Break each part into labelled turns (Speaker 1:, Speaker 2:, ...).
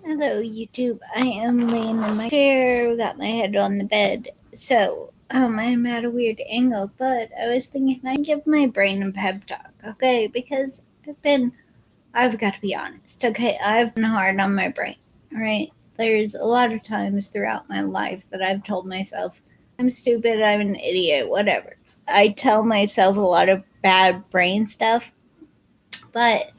Speaker 1: Hello, YouTube. I am laying in my chair, got my head on the bed. So, I'm at a weird angle, but I was thinking I give my brain a pep talk, okay? Because I've got to be honest, okay? I've been hard on my brain, right? There's a lot of times throughout my life that I've told myself, I'm stupid, I'm an idiot, whatever. I tell myself a lot of bad brain stuff, but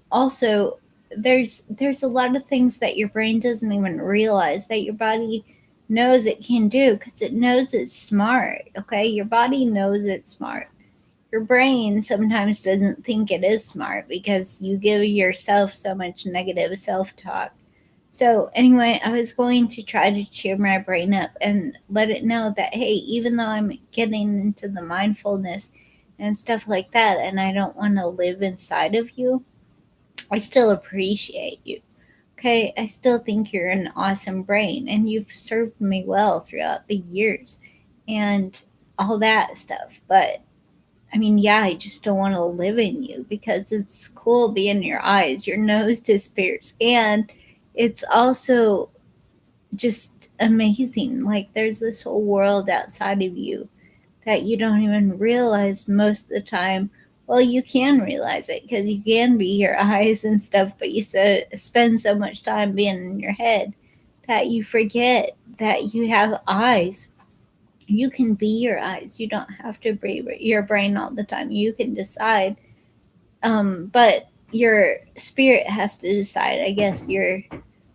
Speaker 1: also there's a lot of things that your brain doesn't even realize that your body knows it can do because it knows it's smart. Okay, your body knows it's smart. Your brain sometimes doesn't think it is smart because you give yourself so much negative self-talk. So anyway, I was going to try to cheer my brain up and let it know that, hey, even though I'm getting into the mindfulness and stuff like that and I don't want to live inside of you, I still appreciate you. Okay, I still think you're an awesome brain and you've served me well throughout the years and all that stuff. But I mean, yeah, I just don't want to live in you because it's cool being your eyes, your nose disappears. And it's also just amazing. Like, there's this whole world outside of you that you don't even realize most of the time. Well, you can realize it because you can be your eyes and stuff, but you spend so much time being in your head that you forget that you have eyes. You can be your eyes. You don't have to be your brain all the time. You can decide, but your spirit has to decide. I guess your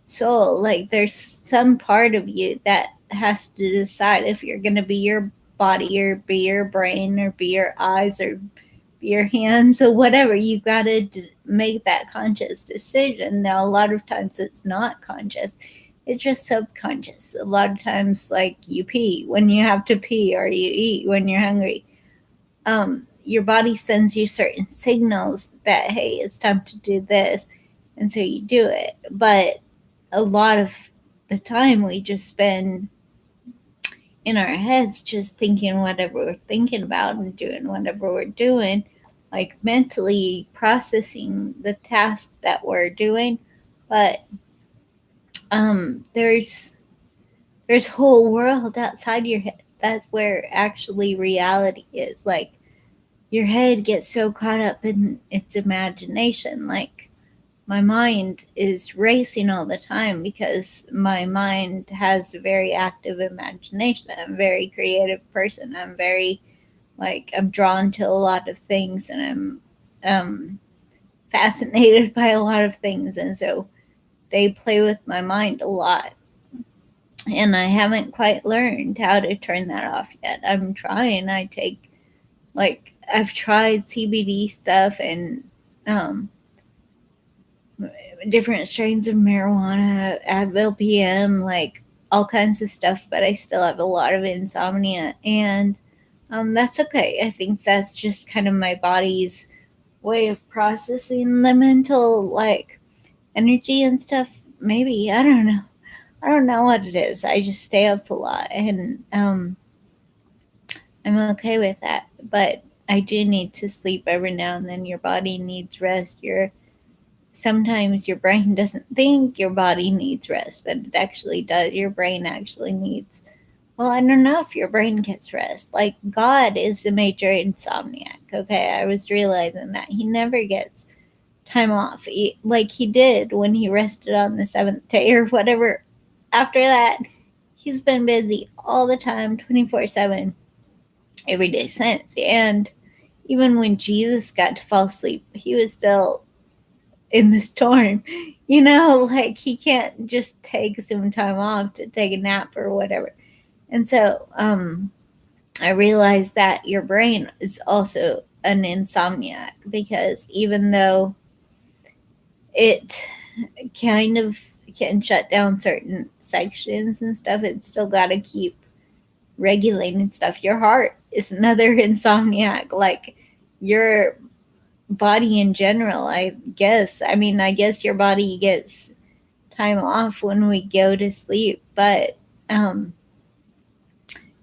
Speaker 1: soul, like there's some part of you that has to decide if you're going to be your body or be your brain or be your eyes or be your hands or whatever. You got to make that conscious decision. Now a lot of times it's not conscious, it's just subconscious. A lot of times, like, you pee when you have to pee or you eat when you're hungry. Your body sends you certain signals that, hey, it's time to do this, and so you do it. But a lot of the time we just spend in our heads just thinking whatever we're thinking about and doing whatever we're doing, like mentally processing the task that we're doing. But there's a whole world outside your head. That's where actually reality is. Like, your head gets so caught up in its imagination. Like, my mind is racing all the time because my mind has a very active imagination. I'm a very creative person. I'm drawn to a lot of things, and I'm fascinated by a lot of things, and so they play with my mind a lot. And I haven't quite learned how to turn that off yet. I'm trying. I've tried CBD stuff and um, different strains of marijuana, Advil PM, like all kinds of stuff, but I still have a lot of insomnia. And that's okay. I think that's just kind of my body's way of processing the mental, like, energy and stuff. Maybe. I don't know. I don't know what it is. I just stay up a lot, and I'm okay with that. But I do need to sleep every now and then. Your body needs rest. Sometimes your brain doesn't think your body needs rest, but it actually does. Your brain actually needs, well, I don't know if your brain gets rest. Like, God is a major insomniac. Okay, I was realizing that he never gets time off, like he did when he rested on the seventh day or whatever. After that, he's been busy all the time, 24/7, every day since. And even when Jesus got to fall asleep, he was still in the storm. Like, he can't just take some time off to take a nap or whatever. And so I realized that your brain is also an insomniac because even though it kind of can shut down certain sections and stuff, it's still got to keep regulating stuff. Your heart is another insomniac, like your body in general, I guess. I mean, I guess your body gets time off when we go to sleep, but um,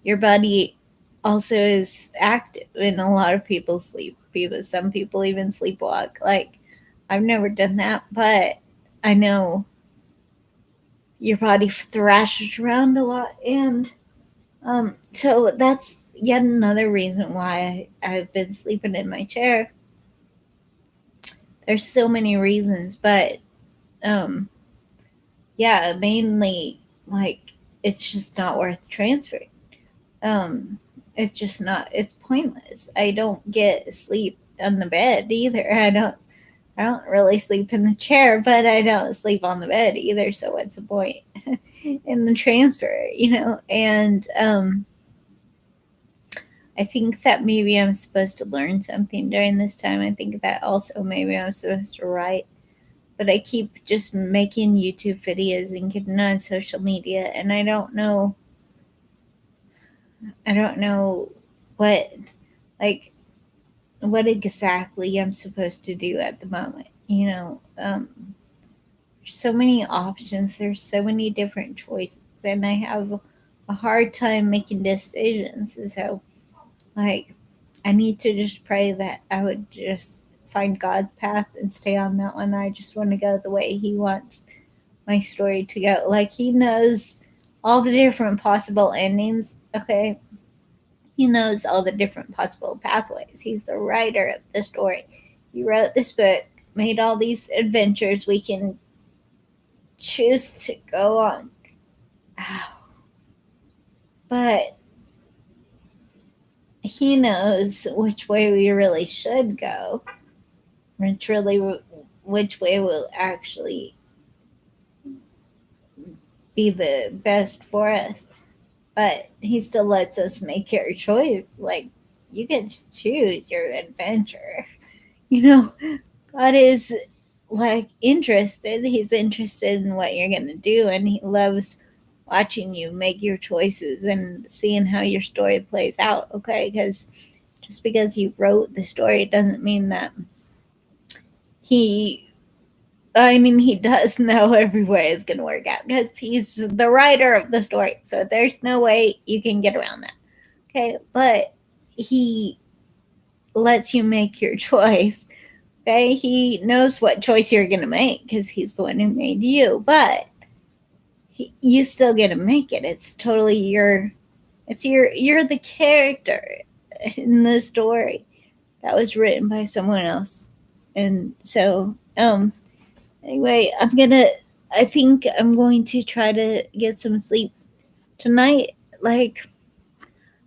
Speaker 1: your body also is active, and a lot of people sleep. Some people even sleepwalk. Like, I've never done that, but I know your body thrashes around a lot. And so that's yet another reason why I've been sleeping in my chair. There's so many reasons, but um, yeah, mainly like it's just not worth transferring. Um, it's just not. It's pointless. I don't get sleep on the bed either. I don't really sleep in the chair, but I don't sleep on the bed either. So what's the point in the transfer? And I think that maybe I'm supposed to learn something during this time. I think that also maybe I'm supposed to write, but I keep just making YouTube videos and getting on social media, and I don't know what like what exactly I'm supposed to do at the moment. There's so many options. There's so many different choices, and I have a hard time making decisions. So, like, I need to just pray that I would just find God's path and stay on that one. I just want to go the way He wants my story to go. Like, He knows all the different possible endings. Okay, He knows all the different possible pathways. He's the writer of the story. He wrote this book, made all these adventures we can choose to go on. But he knows which way we really should go, which way will actually be the best for us. But he still lets us make our choice. Like, you get to choose your adventure. God is like interested. He's interested in what you're going to do, and he loves watching you make your choices and seeing how your story plays out. Okay, because just because he wrote the story doesn't mean that he he does know every way it's going to work out because he's the writer of the story. So there's no way you can get around that. Okay, but he lets you make your choice. Okay, he knows what choice you're going to make because he's the one who made you, but you still get to make it. It's totally you're the character in the story that was written by someone else. And so anyway, I think I'm going to try to get some sleep tonight. Like,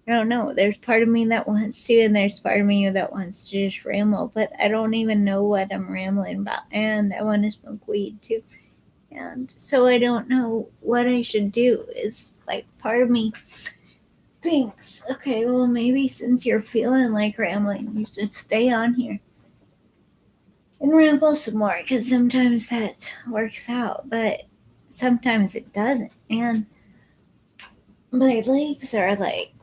Speaker 1: I don't know, there's part of me that wants to, and there's part of me that wants to just ramble, but I don't even know what I'm rambling about, and I want to smoke weed too. And so I don't know what I should do. Is like part of me thinks, okay, well, maybe since you're feeling like rambling, you should stay on here and ramble some more, because sometimes that works out, but sometimes it doesn't. And my legs are like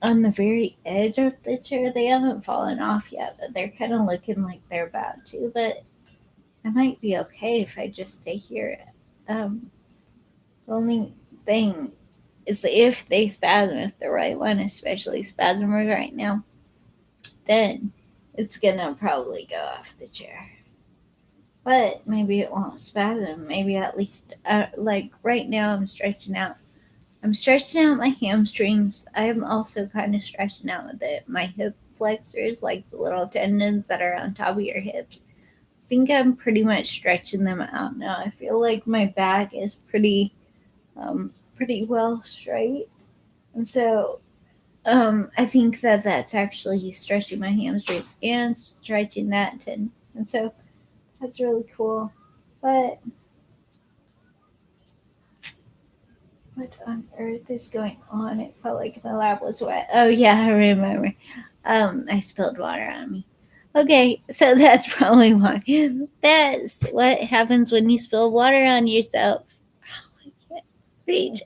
Speaker 1: on the very edge of the chair. They haven't fallen off yet, but they're kind of looking like they're about to. But I might be okay if I just stay here. The only thing is if they spasm, if the right one especially spasm right now, then it's gonna probably go off the chair. But maybe it won't spasm. Maybe at least, like right now, I'm stretching out. I'm stretching out my hamstrings. I'm also kind of stretching out my hip flexors, like the little tendons that are on top of your hips. I think I'm pretty much stretching them out now. I feel like my back is pretty well straight, and so I think that that's actually stretching my hamstrings and stretching that tendon, and so that's really cool. But what on earth is going on? It felt like the lab was wet. Oh yeah, I remember. I spilled water on me. Okay, so that's probably why. That's what happens when you spill water on yourself. Oh, I can't reach.